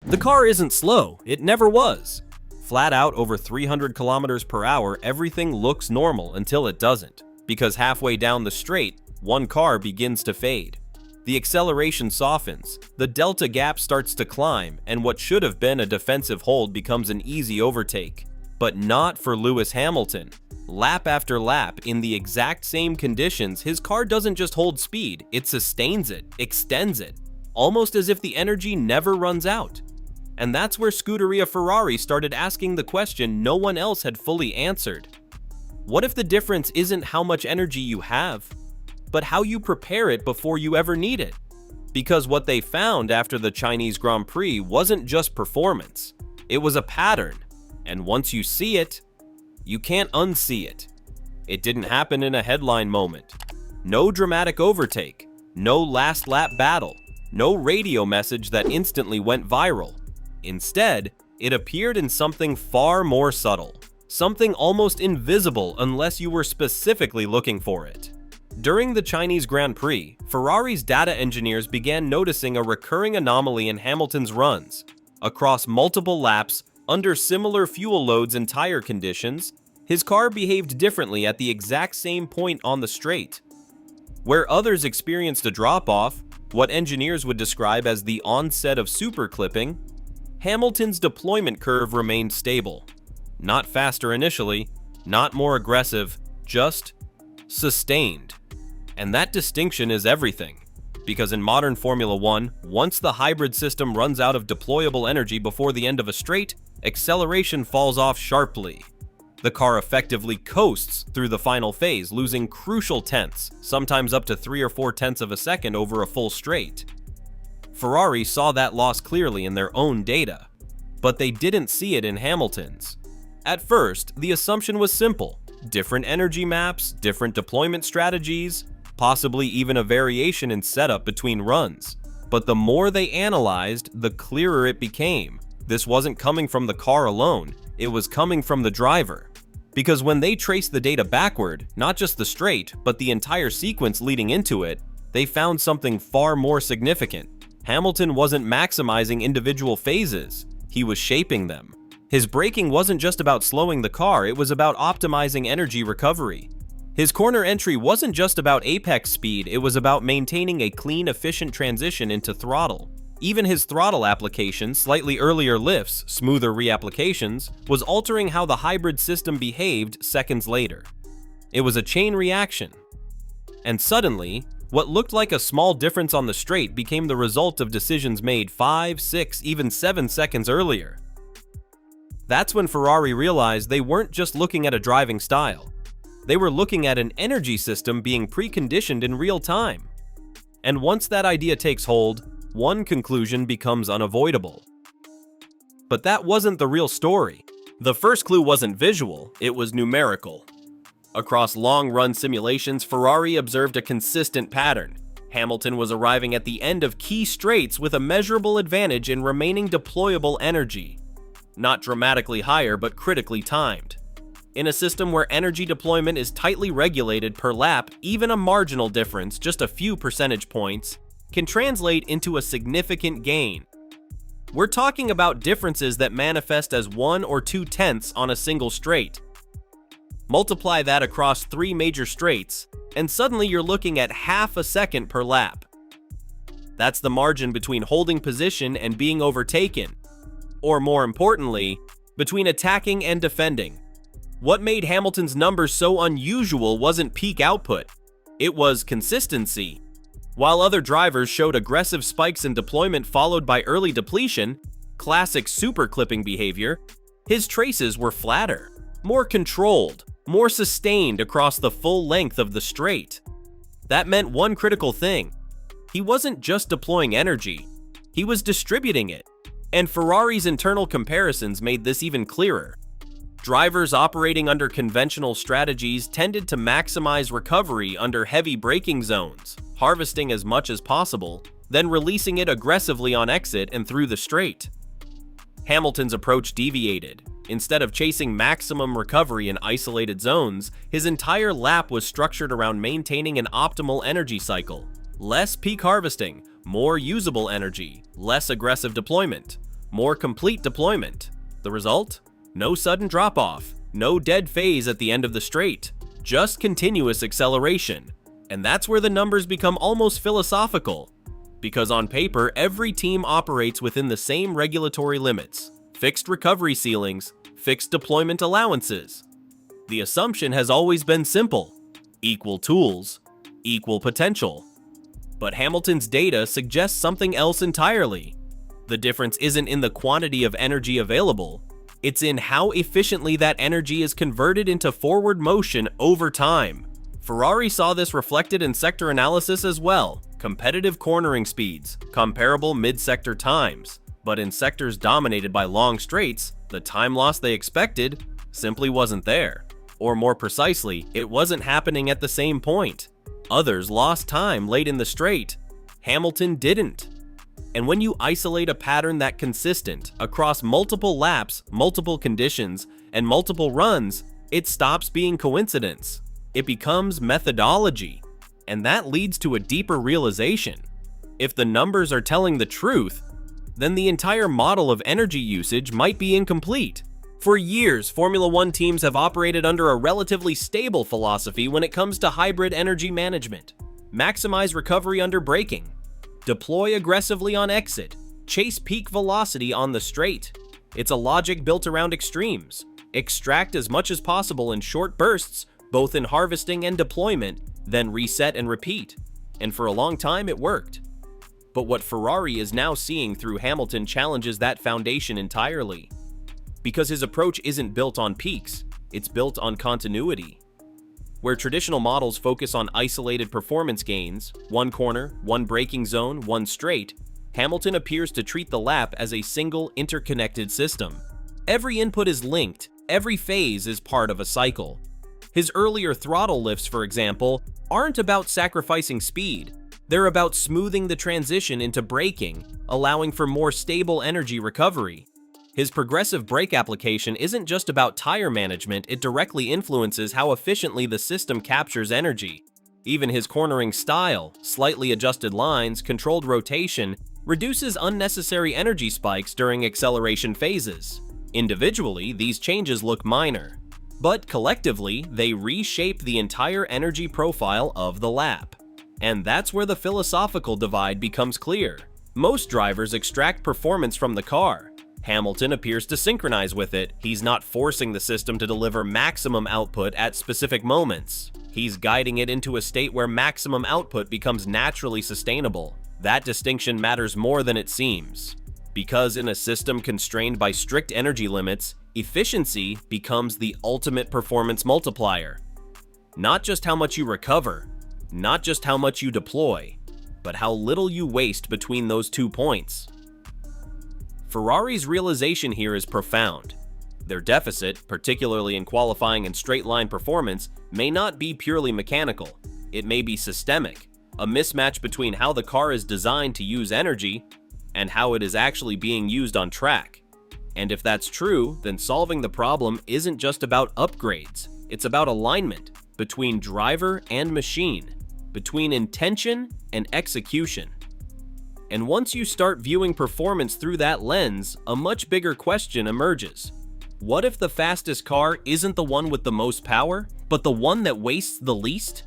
The car isn't slow, it never was. Flat out over 300 kilometers per hour, everything looks normal until it doesn't, because halfway down the straight, one car begins to fade. The acceleration softens, the delta gap starts to climb, and what should have been a defensive hold becomes an easy overtake. But not for Lewis Hamilton. Lap after lap, in the exact same conditions, his car doesn't just hold speed, it sustains it, extends it, almost as if the energy never runs out. And that's where Scuderia Ferrari started asking the question no one else had fully answered. What if the difference isn't how much energy you have, but how you prepare it before you ever need it? Because what they found after the Chinese Grand Prix wasn't just performance, it was a pattern. And once you see it, you can't unsee it. It didn't happen in a headline moment. No dramatic overtake, no last lap battle, no radio message that instantly went viral. Instead, it appeared in something far more subtle, something almost invisible unless you were specifically looking for it. During the Chinese Grand Prix, Ferrari's data engineers began noticing a recurring anomaly in Hamilton's runs. Across multiple laps, under similar fuel loads and tire conditions, his car behaved differently at the exact same point on the straight. Where others experienced a drop-off, what engineers would describe as the onset of superclipping, Hamilton's deployment curve remained stable. Not faster initially, not more aggressive, just sustained. And that distinction is everything. Because in modern Formula One, once the hybrid system runs out of deployable energy before the end of a straight, acceleration falls off sharply. The car effectively coasts through the final phase, losing crucial tenths, sometimes up to 3 or 4 tenths of a second over a full straight. Ferrari saw that loss clearly in their own data, but they didn't see it in Hamilton's. At first, the assumption was simple: different energy maps, different deployment strategies, possibly even a variation in setup between runs. But the more they analyzed, the clearer it became. This wasn't coming from the car alone, it was coming from the driver. Because when they traced the data backward, not just the straight, but the entire sequence leading into it, they found something far more significant. Hamilton wasn't maximizing individual phases, he was shaping them. His braking wasn't just about slowing the car, it was about optimizing energy recovery. His corner entry wasn't just about apex speed, it was about maintaining a clean, efficient transition into throttle. Even his throttle application, slightly earlier lifts, smoother reapplications, was altering how the hybrid system behaved seconds later. It was a chain reaction. And suddenly, what looked like a small difference on the straight became the result of decisions made 5, 6, even 7 seconds earlier. That's when Ferrari realized they weren't just looking at a driving style. They were looking at an energy system being preconditioned in real time. And once that idea takes hold, one conclusion becomes unavoidable. But that wasn't the real story. The first clue wasn't visual, it was numerical. Across long-run simulations, Ferrari observed a consistent pattern. Hamilton was arriving at the end of key straights with a measurable advantage in remaining deployable energy. Not dramatically higher, but critically timed. In a system where energy deployment is tightly regulated per lap, even a marginal difference, just a few percentage points, can translate into a significant gain. We're talking about differences that manifest as 1 or 2 tenths on a single straight. Multiply that across 3 major straights, and suddenly you're looking at half a second per lap. That's the margin between holding position and being overtaken, or more importantly, between attacking and defending. What made Hamilton's numbers so unusual wasn't peak output, it was consistency. While other drivers showed aggressive spikes in deployment followed by early depletion, classic superclipping behavior, his traces were flatter, more controlled, more sustained across the full length of the straight. That meant one critical thing: he wasn't just deploying energy, he was distributing it. And Ferrari's internal comparisons made this even clearer. Drivers operating under conventional strategies tended to maximize recovery under heavy braking zones, harvesting as much as possible, then releasing it aggressively on exit and through the straight. Hamilton's approach deviated. Instead of chasing maximum recovery in isolated zones, his entire lap was structured around maintaining an optimal energy cycle. Less peak harvesting, more usable energy, less aggressive deployment. more complete deployment. The result? No sudden drop-off, no dead phase at the end of the straight, just continuous acceleration. And that's where the numbers become almost philosophical. Because on paper, every team operates within the same regulatory limits, fixed recovery ceilings, fixed deployment allowances. The assumption has always been simple: equal tools, equal potential. But Hamilton's data suggests something else entirely. The difference isn't in the quantity of energy available, it's in how efficiently that energy is converted into forward motion over time. Ferrari saw this reflected in sector analysis as well: competitive cornering speeds, comparable mid-sector times. But in sectors dominated by long straights, the time loss they expected simply wasn't there. Or more precisely, it wasn't happening at the same point. Others lost time late in the straight. Hamilton didn't. And when you isolate a pattern that consistent across multiple laps, multiple conditions, and multiple runs, it stops being coincidence. It becomes methodology. And that leads to a deeper realization. If the numbers are telling the truth, then the entire model of energy usage might be incomplete. For years, Formula One teams have operated under a relatively stable philosophy when it comes to hybrid energy management. Maximize recovery under braking, deploy aggressively on exit, chase peak velocity on the straight. It's a logic built around extremes. Extract as much as possible in short bursts, both in harvesting and deployment, then reset and repeat. And for a long time it worked. But what Ferrari is now seeing through Hamilton challenges that foundation entirely. Because his approach isn't built on peaks, it's built on continuity. Where traditional models focus on isolated performance gains, one corner, one braking zone, one straight, Hamilton appears to treat the lap as a single interconnected system. Every input is linked, every phase is part of a cycle. His earlier throttle lifts, for example, aren't about sacrificing speed. They're about smoothing the transition into braking, allowing for more stable energy recovery. His progressive brake application isn't just about tire management, it directly influences how efficiently the system captures energy. Even his cornering style, slightly adjusted lines, controlled rotation, reduces unnecessary energy spikes during acceleration phases. Individually, these changes look minor, but collectively, they reshape the entire energy profile of the lap. And that's where the philosophical divide becomes clear. Most drivers extract performance from the car. Hamilton appears to synchronize with it. He's not forcing the system to deliver maximum output at specific moments. He's guiding it into a state where maximum output becomes naturally sustainable. That distinction matters more than it seems. Because in a system constrained by strict energy limits, efficiency becomes the ultimate performance multiplier. Not just how much you recover, not just how much you deploy, but how little you waste between those 2 points. Ferrari's realization here is profound. Their deficit, particularly in qualifying and straight-line performance, may not be purely mechanical. It may be systemic, a mismatch between how the car is designed to use energy and how it is actually being used on track. And if that's true, then solving the problem isn't just about upgrades. It's about alignment between driver and machine, between intention and execution. And once you start viewing performance through that lens, a much bigger question emerges. What if the fastest car isn't the one with the most power, but the one that wastes the least?